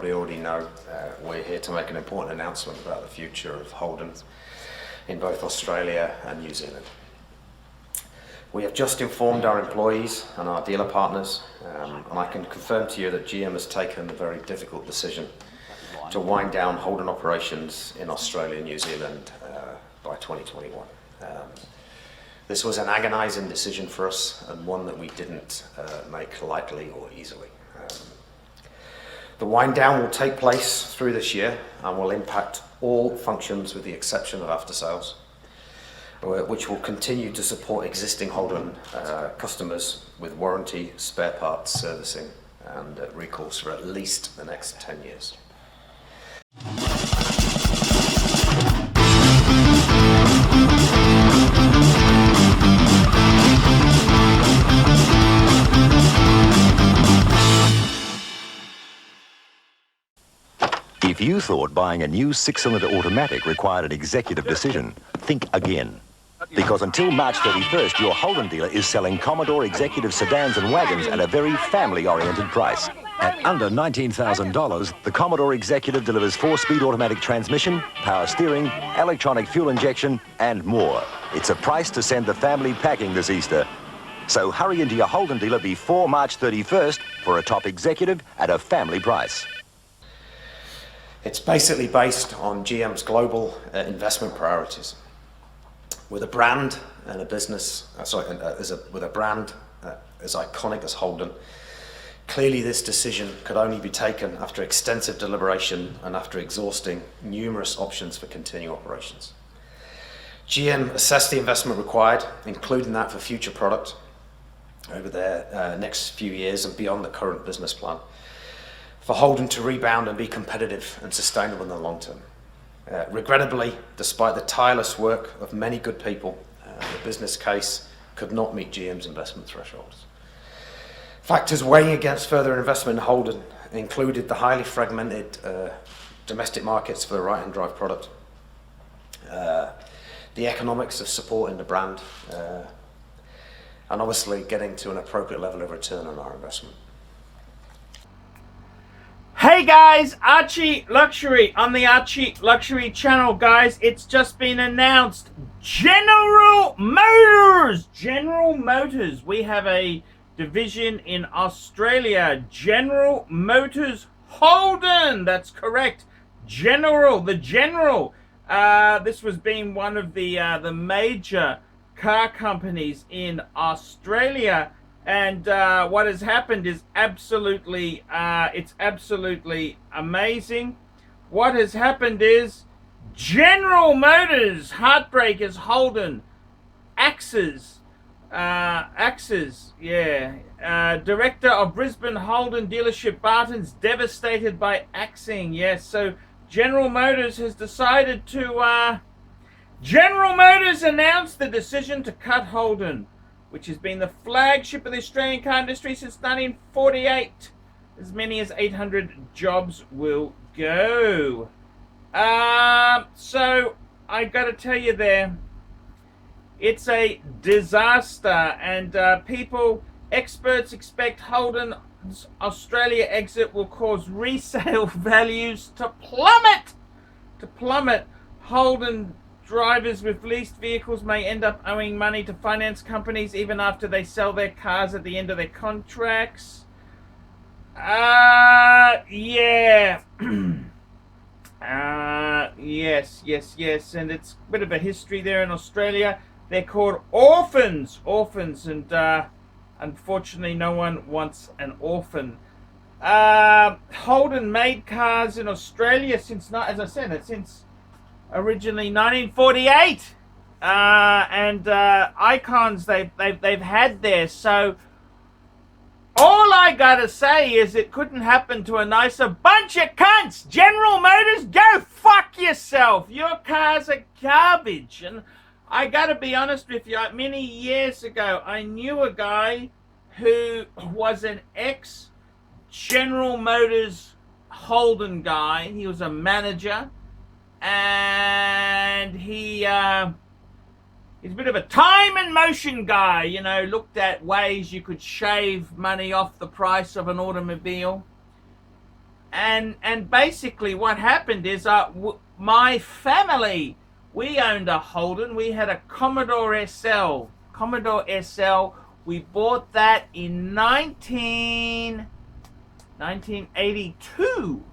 You already know we're here to make an important announcement about the future of Holden in both Australia and New Zealand. We have just informed our employees and our dealer partners, and I can confirm to you that GM has taken the very difficult decision to wind down Holden operations in Australia and New Zealand by 2021. This was an agonising decision for us, and one that we didn't make lightly or easily. The wind down will take place through this year and will impact all functions with the exception of after sales, which will continue to support existing Holden customers with warranty, spare parts, servicing and recalls for at least the next 10 years. If you thought buying a new 6-cylinder automatic required an executive decision, think again. Because until March 31st, your Holden dealer is selling Commodore executive sedans and wagons at a very family-oriented price. At under $19,000, the Commodore Executive delivers 4-speed automatic transmission, power steering, electronic fuel injection, and more. It's a price to send the family packing this Easter. So hurry into your Holden dealer before March 31st for a top executive at a family price. It's basically based on GM's global investment priorities. With a brand and a business, with a brand as iconic as Holden, clearly this decision could only be taken after extensive deliberation and after exhausting numerous options for continuing operations. GM assessed the investment required, including that for future product over the next few years and beyond the current business plan, for Holden to rebound and be competitive and sustainable in the long term. Regrettably, despite the tireless work of many good people, the business case could not meet GM's investment thresholds. Factors weighing against further investment in Holden included the highly fragmented domestic markets for the right-hand drive product, the economics of supporting the brand, and obviously getting to an appropriate level of return on our investment. Hey guys, ArchieLuxury on the ArchieLuxury channel, guys. It's just been announced. General Motors. We have a division in Australia. General Motors Holden. That's correct. The General. This was being one of the major car companies in Australia. And what has happened is absolutely, it's absolutely amazing. What has happened is General Motors, Heartbreakers, Holden, Axes, Director of Brisbane Holden Dealership Barton's devastated by axing. Yes, so General Motors has decided to, General Motors announced the decision to cut Holden, which has been the flagship of the Australian car industry since 1948. As many as 800 jobs will go. So I got to tell you there, it's a disaster, and experts expect Holden's Australia exit will cause resale values to plummet. Holden drivers with leased vehicles may end up owing money to finance companies even after they sell their cars at the end of their contracts. Yes, and it's a bit of a history there in Australia. They're called orphans, and unfortunately no one wants an orphan. Holden made cars in Australia since, as I said, since originally 1948, and icons they've had there. So all I gotta say is it couldn't happen to a nicer bunch of cunts. General Motors, go fuck yourself. Your cars are garbage. And I gotta be honest with you, many years ago I knew a guy who was an ex General Motors Holden guy. He was a manager, and he's a bit of a time and motion guy, you know, looked at ways you could shave money off the price of an automobile. And basically what happened is my family, we owned a Holden. We had a Commodore SL. We bought that in 1982.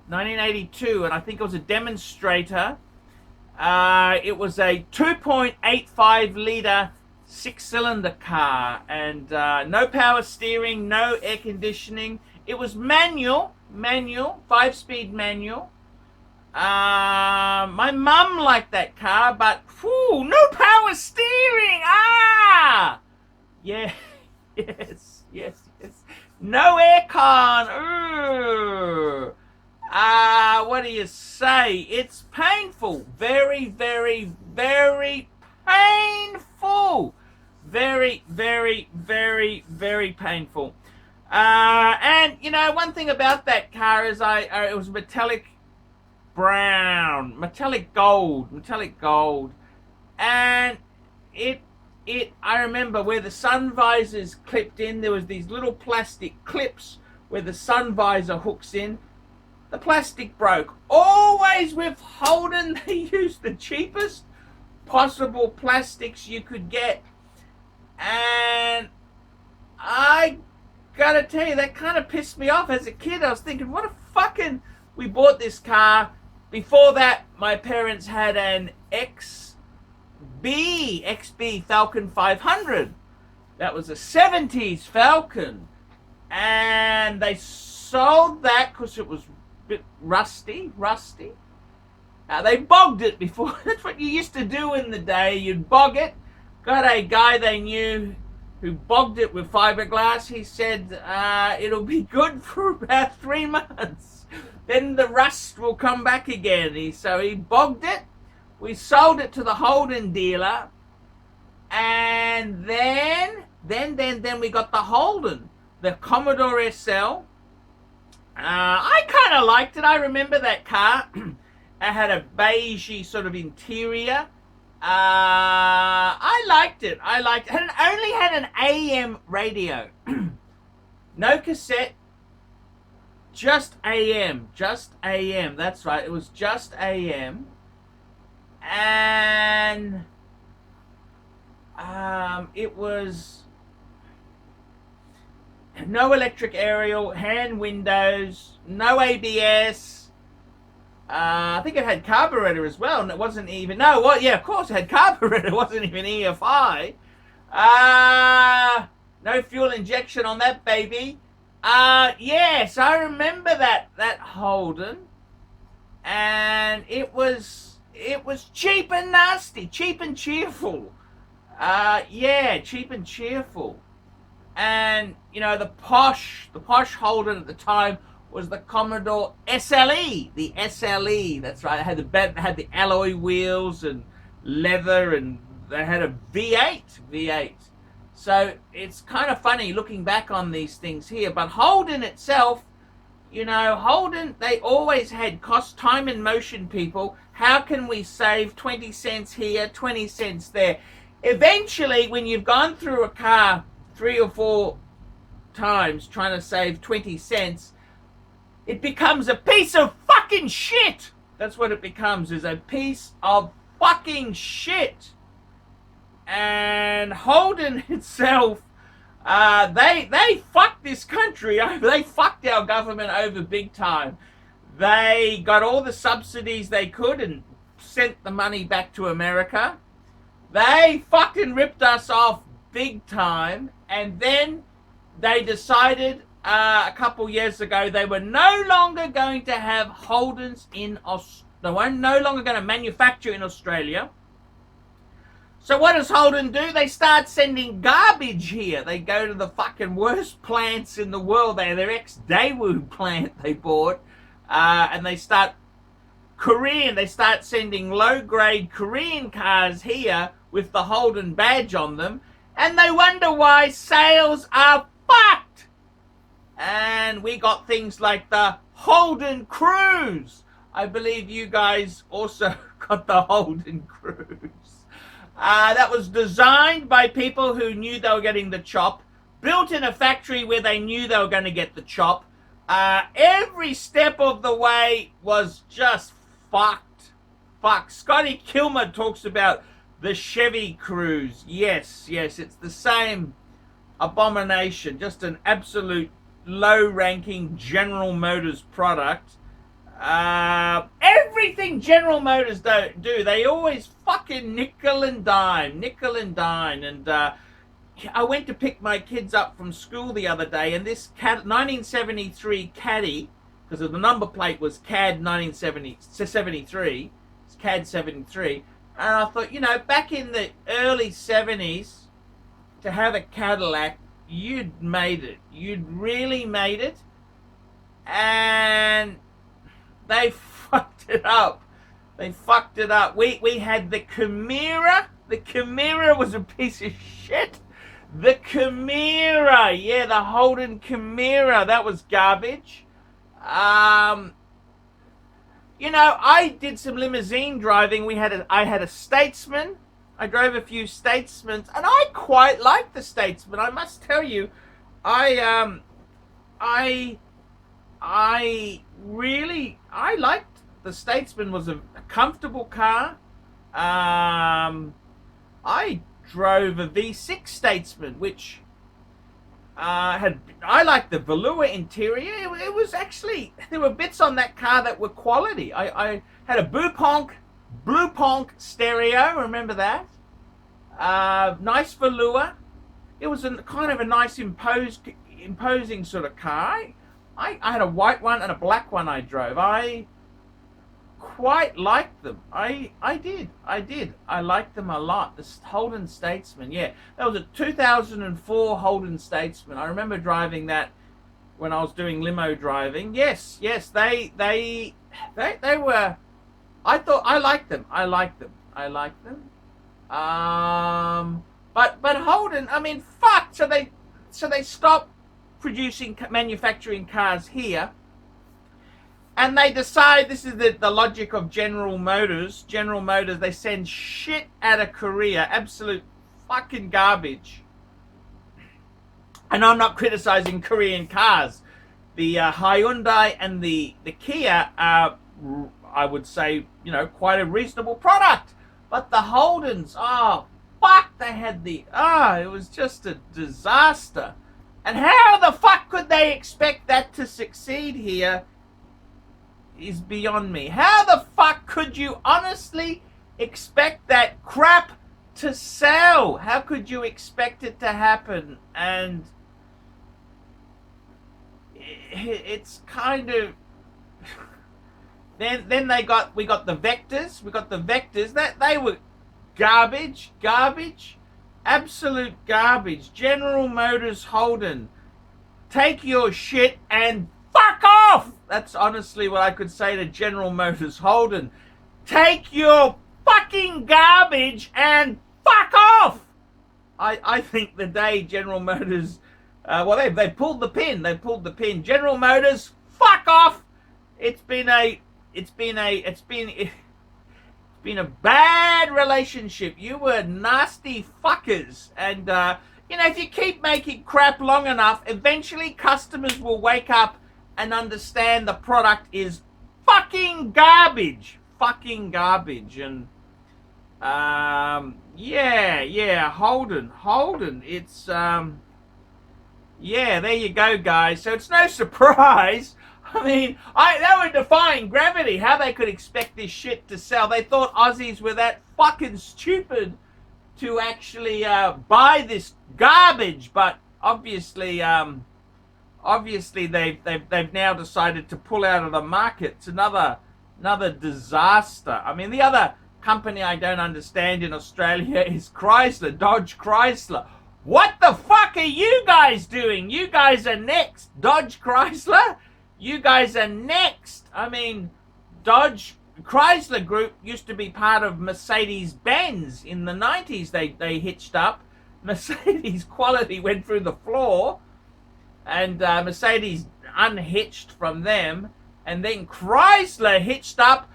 1982, and I think it was a demonstrator. It was a 2.85 liter 6-cylinder car, and no power steering, no air conditioning. It was manual, 5-speed manual. My mum liked that car, but no power steering. Yeah, yes. No aircon. What do you say? It's painful. Very, very, very painful. Very, very, very, very painful. And you know, one thing about that car is it was metallic brown, metallic gold, and I remember where the sun visors clipped in, there was these little plastic clips where the sun visor hooks in. The plastic broke. Always with Holden, they used the cheapest possible plastics you could get. And I gotta tell you, that kind of pissed me off as a kid. I was thinking, what a fucking... We bought this car. Before that, my parents had an XB Falcon 500. That was a 70s Falcon. And they sold that because it was bit rusty. They bogged it before. That's what you used to do in the day. You'd bog it. Got a guy they knew who bogged it with fiberglass. He said it'll be good for about 3 months. Then the rust will come back again. So he bogged it. We sold it to the Holden dealer. And then we got the Holden, the Commodore SL. I kind of liked it. I remember that car. It had a beigey sort of interior. I liked it. It only had an AM radio. No cassette. Just AM. That's right. It was just AM. And it was... no electric aerial, hand windows, no ABS. I think it had carburetor as well, and it wasn't even... No, well, yeah, of course it had carburetor. It wasn't even EFI. No fuel injection on that baby. Yes, I remember that Holden. And it was cheap and nasty, cheap and cheerful. Cheap and cheerful. And you know, the posh Holden at the time was the Commodore SLE, the SLE. That's right. It had the alloy wheels and leather, and they had a V8. So it's kind of funny looking back on these things here. But Holden itself, you know, Holden, they always had cost, time and motion people. How can we save 20 cents here, 20 cents there? Eventually, when you've gone through a car 3 or 4 times trying to save 20 cents, it becomes a piece of fucking shit. That's what it becomes, is a piece of fucking shit. And Holden itself, they fucked this country over. They fucked our government over big time. They got all the subsidies they could and sent the money back to America. They fucking ripped us off big time. And then they decided a couple years ago they were no longer going to have Holdens in Australia. They were no longer going to manufacture in Australia. So what does Holden do? They start sending garbage here. They go to the fucking worst plants in the world. They're their ex-Daewoo plant they bought. And they start sending low-grade Korean cars here with the Holden badge on them. And they wonder why sales are fucked. And we got things like the Holden Cruise. I believe you guys also got the Holden Cruise. That was designed by people who knew they were getting the chop, built in a factory where they knew they were going to get the chop, Every step of the way was just fucked. Fuck. Scotty Kilmer talks about the Chevy Cruze. Yes, it's the same abomination. Just an absolute low-ranking General Motors product. Everything General Motors do, they always fucking nickel and dime. And I went to pick my kids up from school the other day, and this 1973 Caddy, because the number plate was CAD 1973, it's CAD 73, and I thought, you know, back in the early 70s, to have a Cadillac, you'd made it. You'd really made it. And they fucked it up. We had the Chimera. The Chimera was a piece of shit. The Chimera, yeah, the Holden Chimera, that was garbage. You know, I did some limousine driving. I had a Statesman. I drove a few Statesmans, and I quite liked the Statesman. I must tell you, I liked the Statesman. Was a comfortable car. I drove a V6 Statesman, which I liked the velour interior. It was actually, there were bits on that car that were quality. I had a blue ponk stereo, remember that? Nice velour. It was kind of a nice imposing sort of car. I had a white one and a black one I drove. I quite liked them. I did. I liked them a lot. The Holden Statesman, yeah. That was a 2004 Holden Statesman. I remember driving that when I was doing limo driving. Yes, they were, I thought, I liked them. But Holden, I mean, fuck, so they stopped manufacturing cars here. And they decide, this is the logic of General Motors. General Motors, they send shit out of Korea, absolute fucking garbage. And I'm not criticizing Korean cars. The Hyundai and the Kia are, I would say, you know, quite a reasonable product. But the Holdens, oh, fuck, they had it was just a disaster. And how the fuck could they expect that to succeed here is beyond me. How the fuck could you honestly expect that crap to sell? How could you expect it to happen? And it's kind of, then we got the Vectors that they were garbage, absolute garbage. General Motors Holden, take your shit and fuck off. That's honestly what I could say to General Motors Holden. Take your fucking garbage and fuck off. I think the day General Motors, they pulled the pin. General Motors, fuck off. It's been a bad relationship. You were nasty fuckers, and you know, if you keep making crap long enough, eventually customers will wake up and understand the product is fucking garbage. And Holden, it's there you go, guys. So it's no surprise. I mean, they were defying gravity, how they could expect this shit to sell. They thought Aussies were that fucking stupid to actually buy this garbage, but obviously they've now decided to pull out of the market. It's another disaster. I mean, the other company I don't understand in Australia is Chrysler, Dodge Chrysler. What the fuck are you guys doing? You guys are next. Dodge Chrysler, you guys are next. I mean, Dodge Chrysler Group used to be part of Mercedes-Benz in the 90s. They hitched up. Mercedes quality went through the floor, and Mercedes unhitched from them, and then Chrysler hitched up.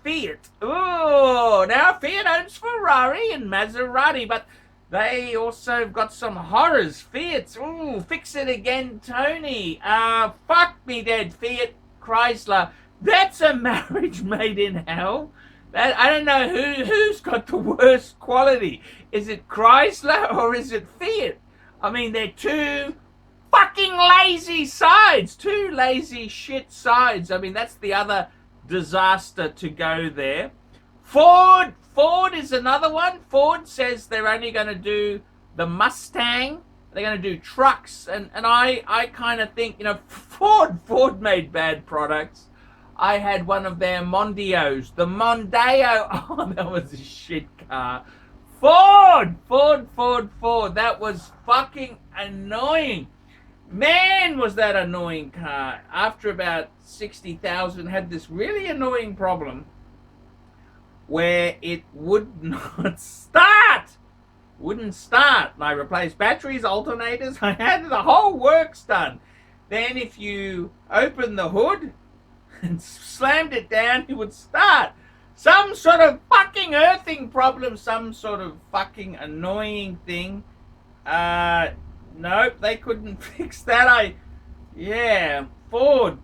Fiat. Oh, now Fiat owns Ferrari and Maserati, but They also got some horrors. Fiat's, ooh, fix it again, Tony. Fuck me dead, Fiat Chrysler. That's a marriage made in hell. That, I don't know who's got the worst quality. Is it Chrysler or is it Fiat? I mean, they're two fucking lazy sides. Two lazy shit sides. I mean, that's the other disaster to go there. Ford is another one. Ford says they're only going to do the Mustang. They're going to do trucks. And I kind of think, you know, Ford made bad products. I had one of their Mondios. The Mondeo. Oh, that was a shit car. Ford. That was fucking annoying. Man, was that annoying car. After about 60,000, had this really annoying problem where it would not start. Wouldn't start. I replaced batteries, alternators. I had the whole works done. Then if you open the hood and slammed it down, it would start. Some sort of fucking earthing problem, some sort of fucking annoying thing. Nope, they couldn't fix that. Yeah, Ford.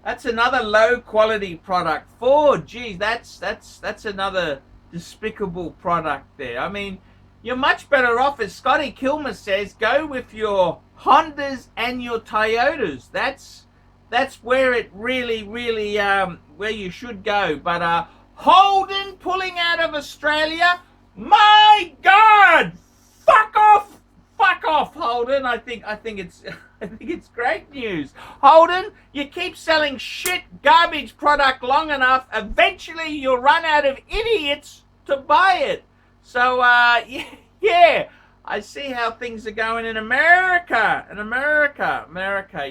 That's another low quality product. Ford, geez, that's another despicable product there. I mean, you're much better off, as Scotty Kilmer says, go with your Hondas and your Toyotas. That's where it really, where you should go. But Holden pulling out of Australia, my God, fuck off, Holden. I think it's great news. Holden, you keep selling shit garbage product long enough, eventually you'll run out of idiots to buy it. So yeah, I see how things are going in America.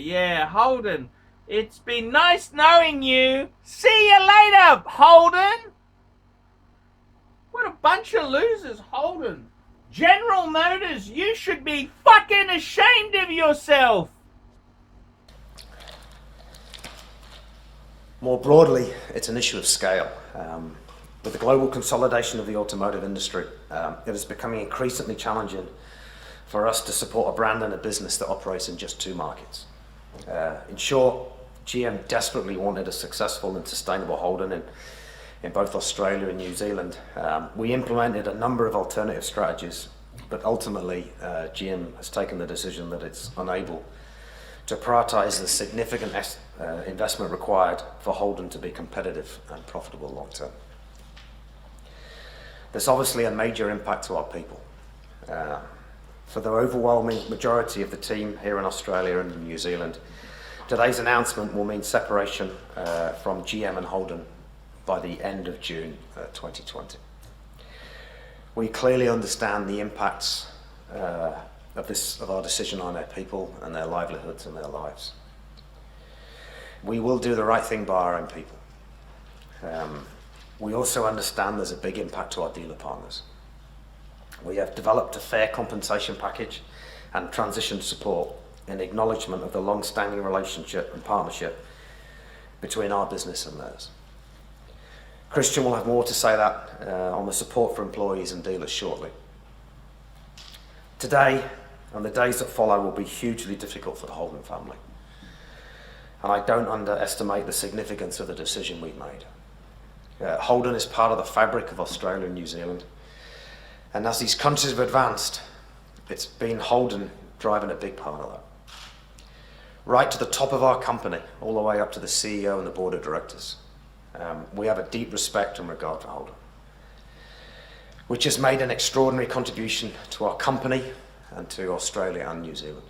Yeah, Holden, it's been nice knowing you. See you later, Holden. What a bunch of losers, Holden. General Motors, you should be fucking ashamed of yourself. More broadly, it's an issue of scale. With the global consolidation of the automotive industry, it is becoming increasingly challenging for us to support a brand and a business that operates in just two markets. In short, GM desperately wanted a successful and sustainable Holden in both Australia and New Zealand. We implemented a number of alternative strategies, but ultimately GM has taken the decision that it's unable to prioritise the significant investment required for Holden to be competitive and profitable long term. There's obviously a major impact to our people. For the overwhelming majority of the team here in Australia and New Zealand, today's announcement will mean separation from GM and Holden by the end of June 2020. We clearly understand the impacts of our decision on our people and their livelihoods and their lives. We will do the right thing by our own people. We also understand there's a big impact to our dealer partners. We have developed a fair compensation package and transition support in acknowledgement of the long-standing relationship and partnership between our business and theirs. Christian will have more to say that on the support for employees and dealers shortly. Today and the days that follow will be hugely difficult for the Holden family. And I don't underestimate the significance of the decision we've made. Holden is part of the fabric of Australia and New Zealand. And as these countries have advanced, it's been Holden driving a big part of that. Right to the top of our company, all the way up to the CEO and the board of directors. We have a deep respect and regard for Holden, which has made an extraordinary contribution to our company and to Australia and New Zealand.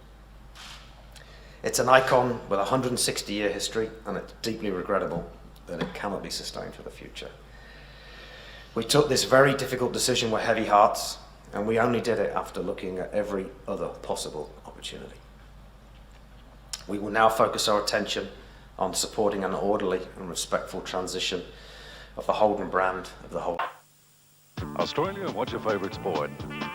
It's an icon with a 160-year history, and it's deeply regrettable that it cannot be sustained for the future. We took this very difficult decision with heavy hearts, and we only did it after looking at every other possible opportunity. We will now focus our attention on supporting an orderly and respectful transition of the Holden brand of the whole. Australia, what's your favourite sport?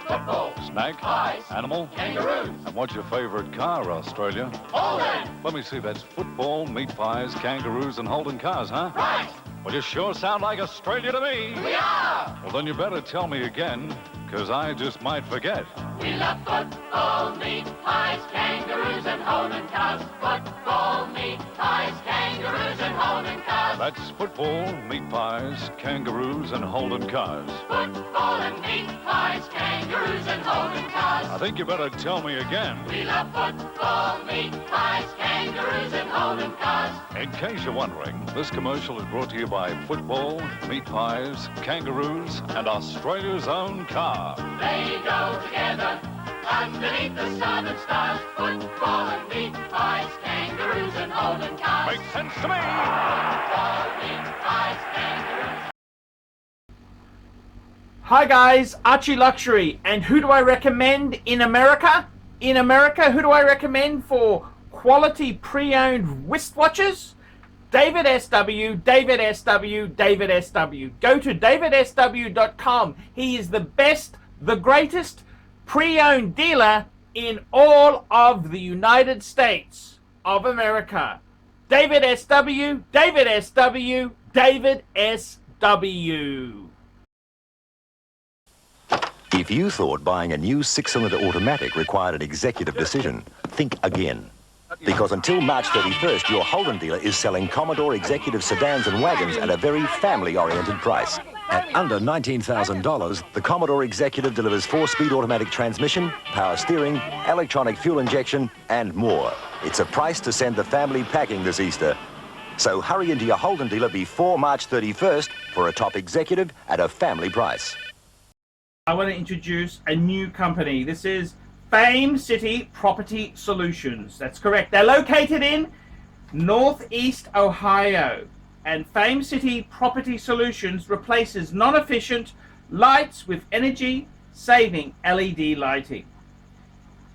Football. Snake? Pies. Animal? Kangaroos. And what's your favourite car, Australia? Holden. Let me see, that's football, meat pies, kangaroos and Holden cars, huh? Right. Well, you sure sound like Australia to me. We are! Well, then you better tell me again, because I just might forget. We love football, meat pies, kangaroos and Holden cars. Football, meat pies, kangaroos and Holden cars. That's football, meat pies, kangaroos, and Holden cars. Football and meat pies, kangaroos and Holden cars. I think you better tell me again. We love football, meat pies, kangaroos and Holden cars. In case you're wondering, this commercial is brought to you by football, meat pies, kangaroos, and Australia's own car. They go together underneath the southern stars. Football and meat pies, kangaroos and Holden cars. Makes sense to me! Football, meat pies, kangaroos. Hi guys, ArchieLuxury, and who do I recommend in America? In America, who do I recommend for quality pre-owned wristwatches? David SW, David SW, David SW. Go to davidsw.com. He is the best, the greatest pre-owned dealer in all of the United States of America. David SW, David SW, David SW. If you thought buying a new six-cylinder automatic required an executive decision, think again. Because until March 31st, your Holden dealer is selling Commodore executive sedans and wagons at a very family-oriented price. At under $19,000, the Commodore Executive delivers 4-speed automatic transmission, power steering, electronic fuel injection, and more. It's a price to send the family packing this Easter. So hurry into your Holden dealer before March 31st for a top executive at a family price. I want to introduce a new company. This is Fame City Property Solutions. That's correct. They're located in Northeast Ohio. And Fame City Property Solutions replaces non-efficient lights with energy-saving LED lighting.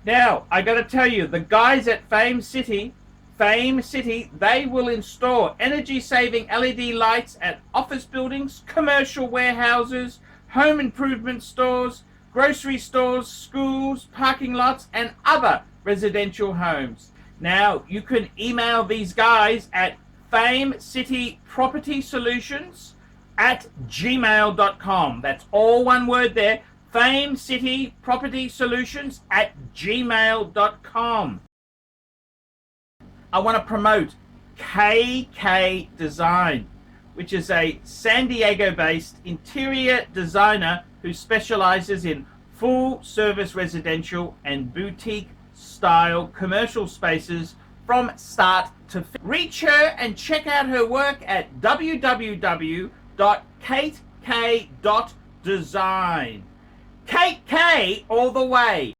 Now, I got to tell you, the guys at Fame City, they will install energy-saving LED lights at office buildings, commercial warehouses, home improvement stores, grocery stores, schools, parking lots, and other residential homes. Now, you can email these guys at famecitypropertysolutions@gmail.com. That's all one word there. famecitypropertysolutions@gmail.com. I want to promote KK Design, which is a San Diego-based interior designer who specializes in full-service residential and boutique-style commercial spaces from start to finish. Reach her and check out her work at www.katek.design. Kate K all the way.